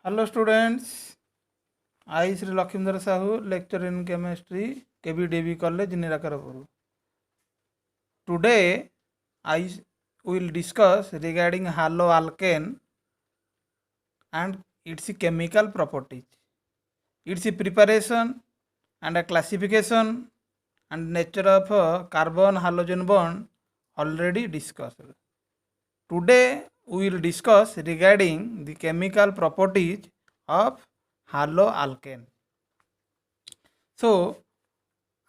Hello students, I Sri Lakshmindra Sahu, lecturer in chemistry, KBDB College, Nirakarapur. Today I will discuss regarding haloalkane and its chemical properties, its preparation and a classification and nature of a carbon halogen bond already discussed. Today we will discuss regarding the chemical properties of haloalkane. So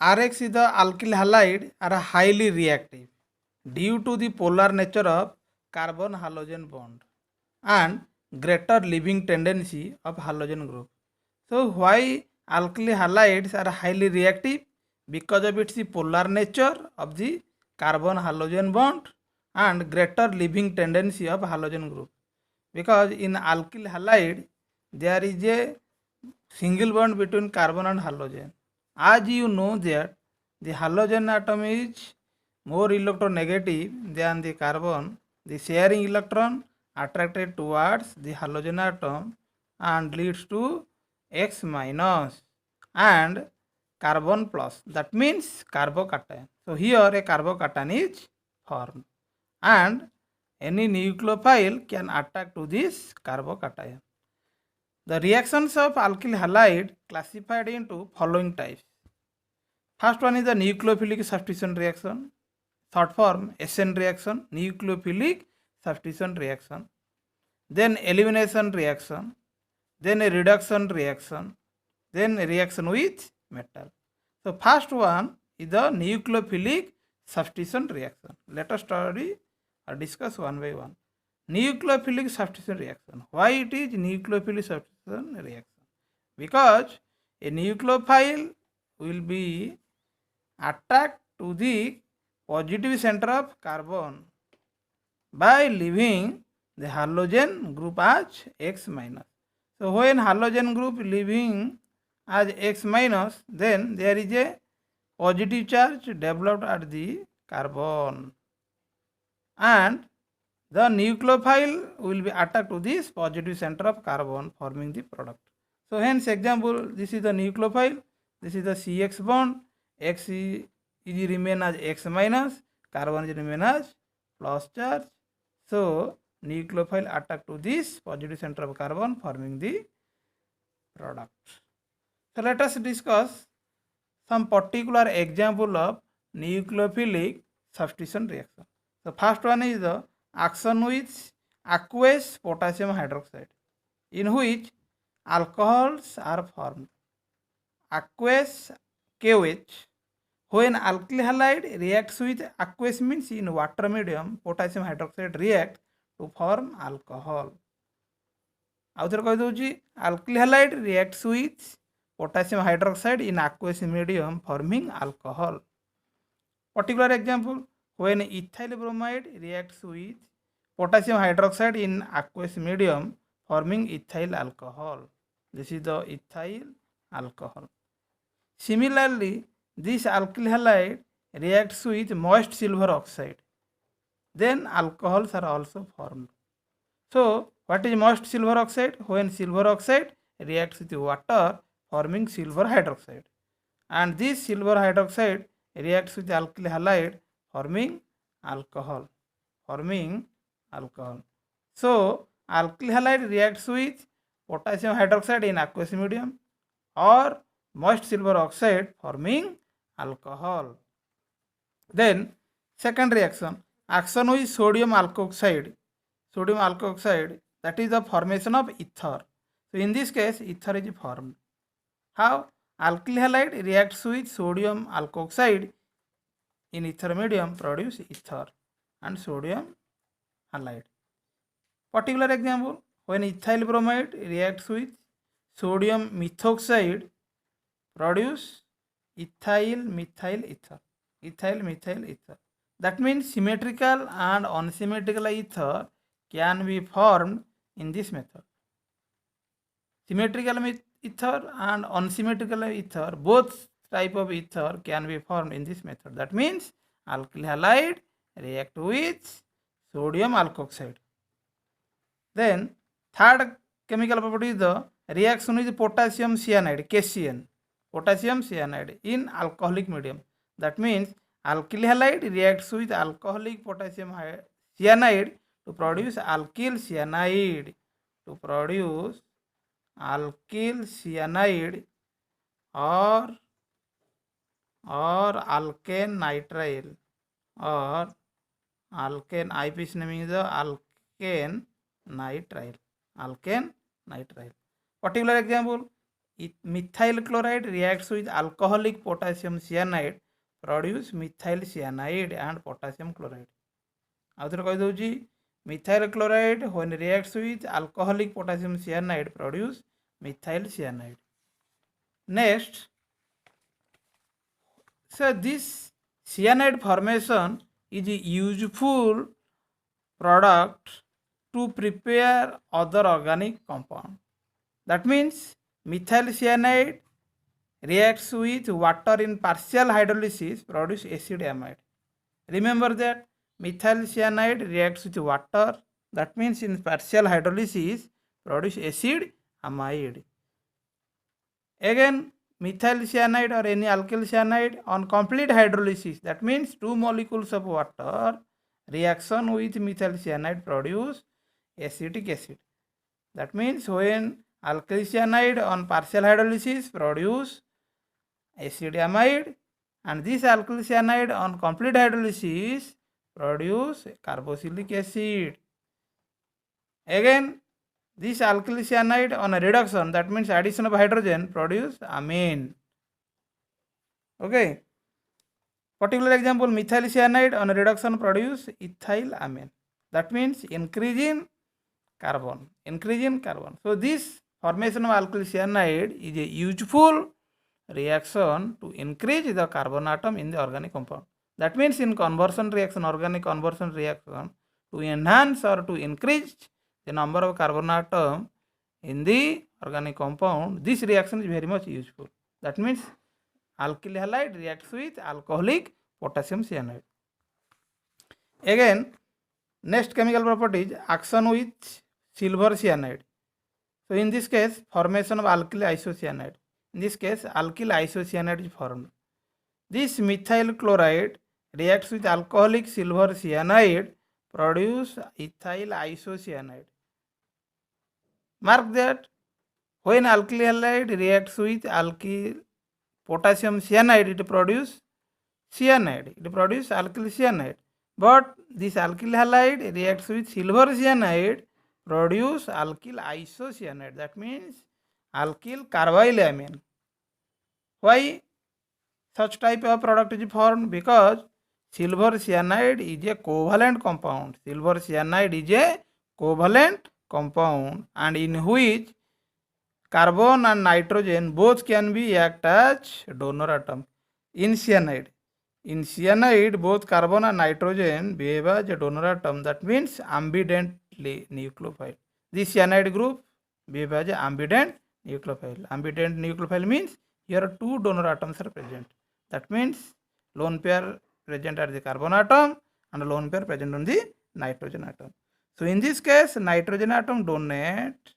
Rx is the alkyl halide are highly reactive due to the polar nature of carbon halogen bond and greater leaving tendency of halogen group. So why alkyl halides are highly reactive? Because of its polar nature of the carbon halogen bond and greater leaving tendency of halogen group. Because in alkyl halide there is a single bond between carbon and halogen. As you know that the halogen atom is more electronegative than the carbon, the sharing electron attracted towards the halogen atom and leads to X minus and carbon plus. That means carbocation. So here a carbocation is formed and any nucleophile can attack to this carbocation. The reactions of alkyl halide classified into following types. First one is the nucleophilic substitution reaction, short form SN reaction, nucleophilic substitution reaction, then elimination reaction, then a reduction reaction, then a reaction with metal. So first one is the nucleophilic substitution reaction. Let us study or discuss one by one. Nucleophilic substitution reaction. Why it is nucleophilic substitution reaction? Because a nucleophile will be attacked to the positive center of carbon by leaving the halogen group as X minus. So when halogen group leaving as X minus, then there is a positive charge developed at the carbon and the nucleophile will be attacked to this positive center of carbon forming the product. So hence example, this is the nucleophile, this is the CX bond, X is remain as X minus, carbon is remain as plus charge. So nucleophile attack to this positive center of carbon forming the product. So let us discuss some particular example of nucleophilic substitution reaction. So first one is the action with aqueous potassium hydroxide in which alcohols are formed. Aqueous KOH. When alkyl halide reacts with aqueous means in water medium, potassium hydroxide react to form alcohol. आउथर कह दूची alkyl halide reacts with potassium hydroxide in aqueous medium forming alcohol. Particular example, when ethyl bromide reacts with potassium hydroxide in aqueous medium forming ethyl alcohol. This is the ethyl alcohol. Similarly, this alkyl halide reacts with moist silver oxide. Then alcohols are also formed. So, what is moist silver oxide? When silver oxide reacts with water forming silver hydroxide. And this silver hydroxide reacts with alkyl halide forming alcohol. So, alkyl halide reacts with potassium hydroxide in aqueous medium or moist silver oxide forming alcohol. Then second reaction, action with sodium alkoxide. Sodium alkoxide, that is the formation of ether. So in this case ether is formed. How? Alkyl halide reacts with sodium alkoxide in ether medium produce ether and sodium halide. Particular example, when ethyl bromide reacts with sodium methoxide produce ethyl methyl ether. That means symmetrical and unsymmetrical ether can be formed in this method. Symmetrical ether and unsymmetrical ether, both type of ether can be formed in this method. That means alkyl halide react with sodium alkoxide. Then third chemical property is the reaction with potassium cyanide, KCN, potassium cyanide in alcoholic medium. That means alkyl halide reacts with alcoholic potassium cyanide to produce alkyl cyanide, to produce alkyl cyanide or alkane nitrile, or alkane, IP's naming is the alkane nitrile, alkane nitrile. Particular example, methyl chloride reacts with alcoholic potassium cyanide, produce methyl cyanide and potassium chloride. आउ थे कहीदे methyl chloride when reacts with alcoholic potassium cyanide produce methyl cyanide. Next, so this cyanide formation is a useful product to prepare other organic compound. That means methyl cyanide reacts with water in partial hydrolysis, produce acid amide. Remember that methyl cyanide reacts with water, that means in partial hydrolysis produce acid amide. Again, methyl cyanide or any alkyl cyanide on complete hydrolysis, that means 2 molecules of water reaction with methyl cyanide produce acetic acid. That means when alkyl cyanide on partial hydrolysis produce acid amide, and this alkyl cyanide on complete hydrolysis produce carboxylic acid. Again, this alkyl cyanide on a reduction, that means addition of hydrogen, produce amine. Okay. Particular example, methyl cyanide on a reduction produce ethyl amine. That means increase in carbon. So this formation of alkyl cyanide is a useful reaction to increase the carbon atom in the organic compound. That means in conversion reaction, organic conversion reaction, to enhance or to increase the number of carbon atom in the organic compound, this reaction is very much useful. That means alkyl halide reacts with alcoholic potassium cyanide. Again, next chemical property is action with silver cyanide. So in this case, formation of alkyl isocyanide. In this case, alkyl isocyanide is formed. This methyl chloride reacts with alcoholic silver cyanide, produce ethyl isocyanide. Mark that when alkyl halide reacts with alkyl potassium cyanide, it produces cyanide. It produces alkyl cyanide. But this alkyl halide reacts with silver cyanide, produce alkyl isocyanide. That means alkyl carbylamine. Why such type of product is formed? Because silver cyanide is a covalent compound. Silver cyanide is a covalent compound, and in which carbon and nitrogen both can be act as donor atom. In cyanide both carbon and nitrogen behave as a donor atom. That means ambident nucleophile. This cyanide group behave as an ambident nucleophile. Ambident nucleophile means here 2 donor atoms are present. That means lone pair present at the carbon atom and lone pair present on the nitrogen atom. So in this case, nitrogen atom donate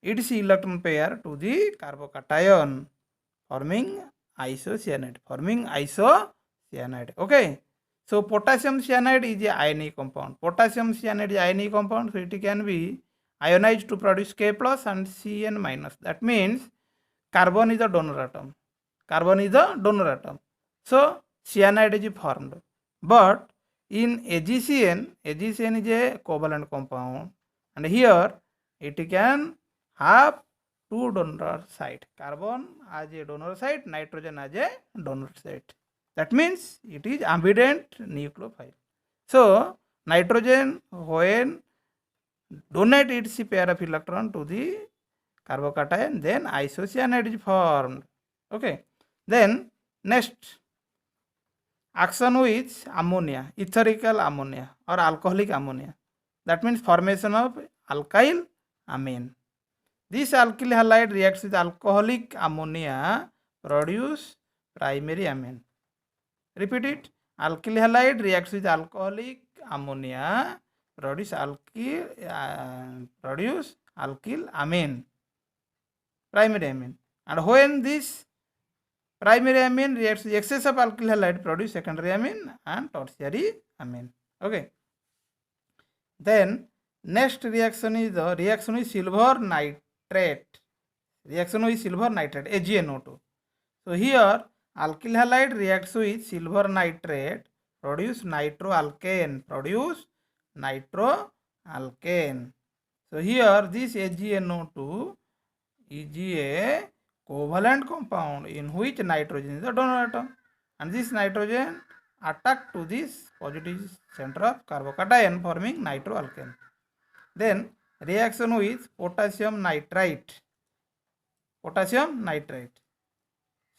its electron pair to the carbocation, forming isocyanide. Okay. So potassium cyanide is a ionic compound. So it can be ionized to produce K plus and Cn minus. That means carbon is the donor atom. So cyanide is formed. But in AgCN is a covalent compound, and here it can have 2 donor site. Carbon as a donor site, nitrogen as a donor site. That means it is ambident nucleophile. So nitrogen when donate its pair of electron to the carbocation, then isocyanide is formed. Okay. Then next, action with ammonia, etherical ammonia or alcoholic ammonia. That means formation of alkyl amine. This alkyl halide reacts with alcoholic ammonia, produce primary amine. Repeat it. Alkyl halide reacts with alcoholic ammonia, produce alkyl amine, primary amine. And when this primary amine reacts with excess of alkyl halide produce secondary amine and tertiary amine. Okay. Then next reaction is the reaction with silver nitrate. Reaction with silver nitrate, AgNO2. So here alkyl halide reacts with silver nitrate, produce nitroalkane. So here this AgNO2 is a covalent compound in which nitrogen is the donor atom, and this nitrogen attack to this positive center of carbocation forming nitroalkane. Then reaction with potassium nitrite.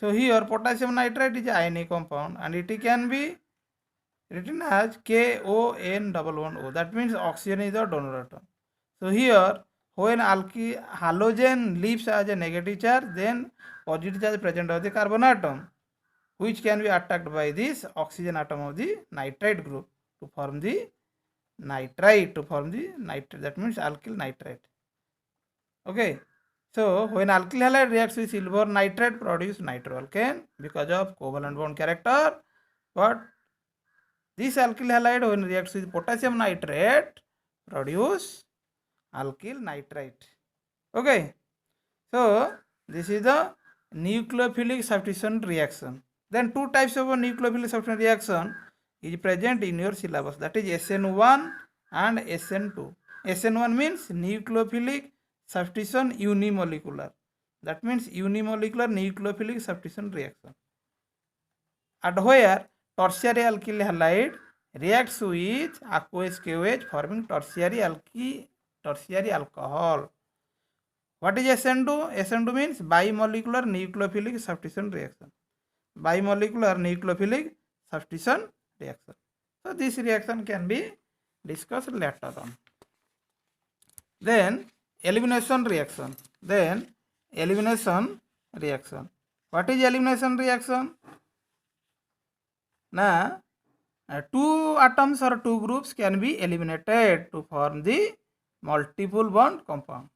So here potassium nitrite is an ionic compound and it can be written as KON11O. That means oxygen is the donor atom. So here when halogen leaves as a negative charge, then positive charge present of the carbon atom, which can be attacked by this oxygen atom of the nitrite group to form the nitrite. That means alkyl nitrite. Okay. So when alkyl halide reacts with silver nitrate produce nitroalkane because of covalent bond character, but this alkyl halide when reacts with potassium nitrate produce alkyl nitrite. Okay. So this is the nucleophilic substitution reaction. Then two types of nucleophilic substitution reaction is present in your syllabus, that is SN1 and SN2. SN1 means nucleophilic substitution unimolecular. That means unimolecular nucleophilic substitution reaction. And where tertiary alkyl halide reacts with aqueous KOH forming tertiary alcohol. What is SN2? SN2 means bimolecular nucleophilic substitution reaction. So this reaction can be discussed later on. Then elimination reaction. What is elimination reaction? Now, two atoms or two groups can be eliminated to form the multiple bond compound.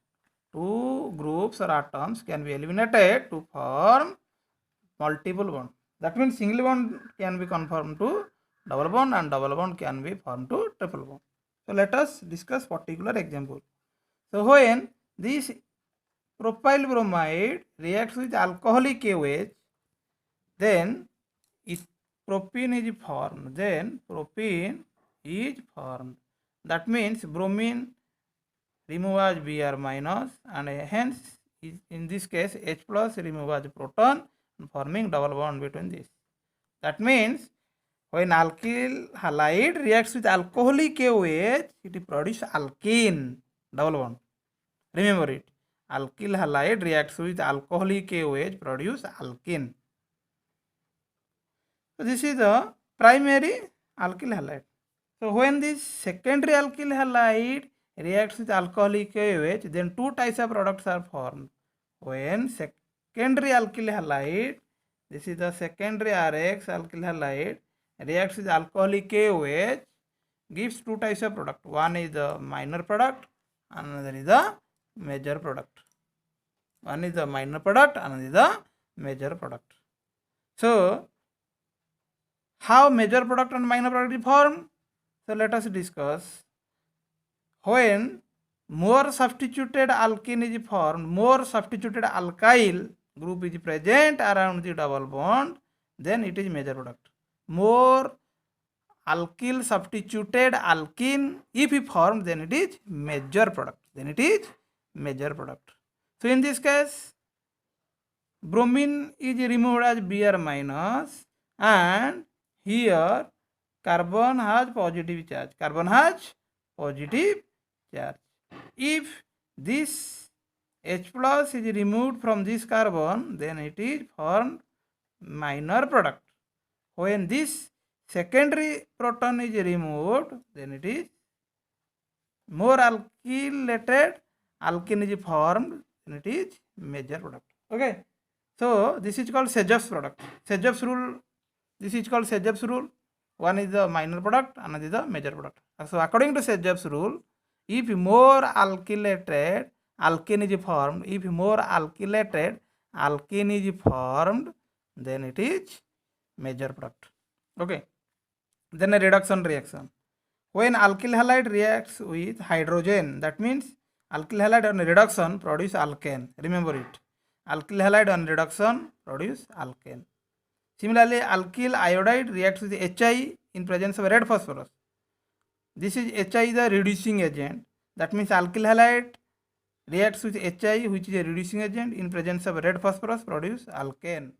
Two groups or atoms can be eliminated to form multiple bond. That means single bond can be conformed to double bond and double bond can be formed to triple bond. So let us discuss particular example. So when this propyl bromide reacts with alcoholic KOH, then propene is formed. That means bromine remove as Br minus and hence in this case H plus remove as proton forming double bond between this. That means when alkyl halide reacts with alcoholic KOH, it produces alkene, double bond. Remember it. Alkyl halide reacts with alcoholic KOH, produce alkene. So this is the primary alkyl halide. So when this secondary alkyl halide reacts with alcoholic KOH, then two types of products are formed. When secondary alkyl halide, this is the secondary RX alkyl halide, reacts with alcoholic KOH, gives two types of product. One is the minor product, another is the major product. One is the minor product, another is the major product. So how major product and minor product is formed? So let us discuss. When more substituted alkene is formed, more substituted alkyl group is present around the double bond, then it is major product. More alkyl substituted alkene if formed, then it is major product. So in this case, bromine is removed as Br minus and here carbon has positive charge. If this H plus is removed from this carbon, then it is formed minor product. When this secondary proton is removed, then it is more alkylated alkene is formed, then it is major product. Okay. So this is called Sejov's product. Sejov's rule. This is called Sejov's rule. One is the minor product, another is the major product. So according to Sejov's rule, if more alkylated alkane is formed. If more alkylated alkane is formed, then it is major product. Okay. Then a reduction reaction. When alkyl halide reacts with hydrogen, that means alkyl halide on reduction produce alkane. Remember it. Alkyl halide on reduction produce alkane. Similarly, alkyl iodide reacts with HI in presence of red phosphorus. This is HI is a reducing agent. That means alkyl halide reacts with HI, which is a reducing agent, in presence of red phosphorus produce alkane.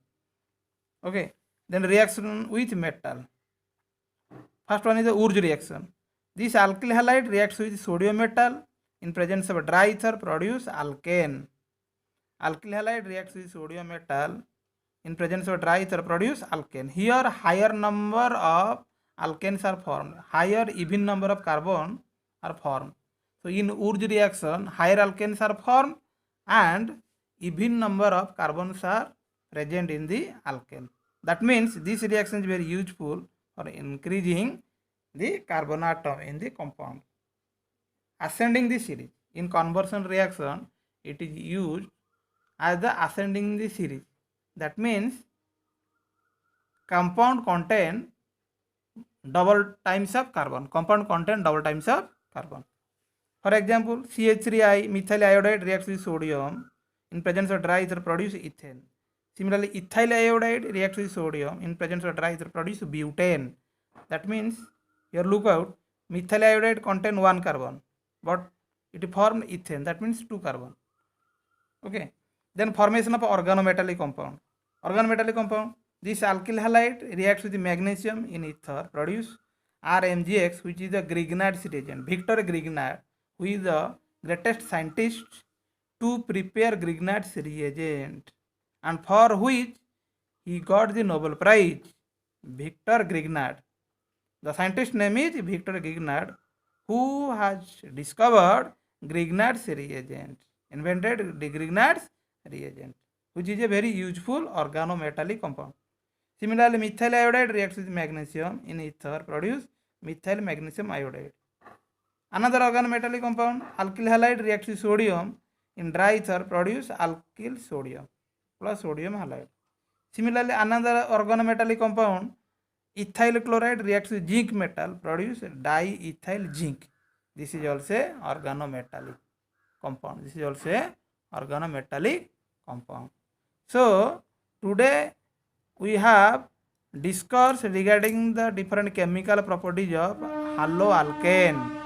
Okay. Then reaction with metal. First one is the Urge reaction. This alkyl halide reacts with sodium metal in presence of dry ether produce alkane. Alkyl halide reacts with sodium metal in presence of dry ether produce alkane. Here higher number of alkanes are formed. Higher even number of carbon are formed. So in Urge reaction, higher alkanes are formed and even number of carbons are present in the alkane. That means this reaction is very useful for increasing the carbon atom in the compound. Ascending the series. In conversion reaction, it is used as the ascending the series. That means compound contain double times of carbon. Compound contain double times of carbon. For example, CH3I methyl iodide reacts with sodium in presence of dry ether produce ethane. Similarly, ethyl iodide reacts with sodium in presence of dry ether produce butane. That means here look out, methyl iodide contain 1 carbon, but it formed ethane. That means 2 carbon. Okay. Then formation of organometallic compound. Organometallic compound. This alkyl halide reacts with magnesium in ether, produce RMgX, which is the Grignard's reagent. Victor Grignard, who is the greatest scientist to prepare Grignard's reagent, and for which he got the Nobel Prize. Victor Grignard. The scientist name is Victor Grignard, who has discovered Grignard's reagent, invented the Grignard's reagent, which is a very useful organometallic compound. Similarly, methyl iodide reacts with magnesium in ether, produce methyl magnesium iodide. Another organometallic compound, alkyl halide reacts with sodium in dry ether, produce alkyl sodium plus sodium halide. Similarly, another organometallic compound, ethyl chloride reacts with zinc metal, produce diethyl zinc. This is also organometallic compound. This is also organometallic compound. So today we have discussed regarding the different chemical properties of haloalkane.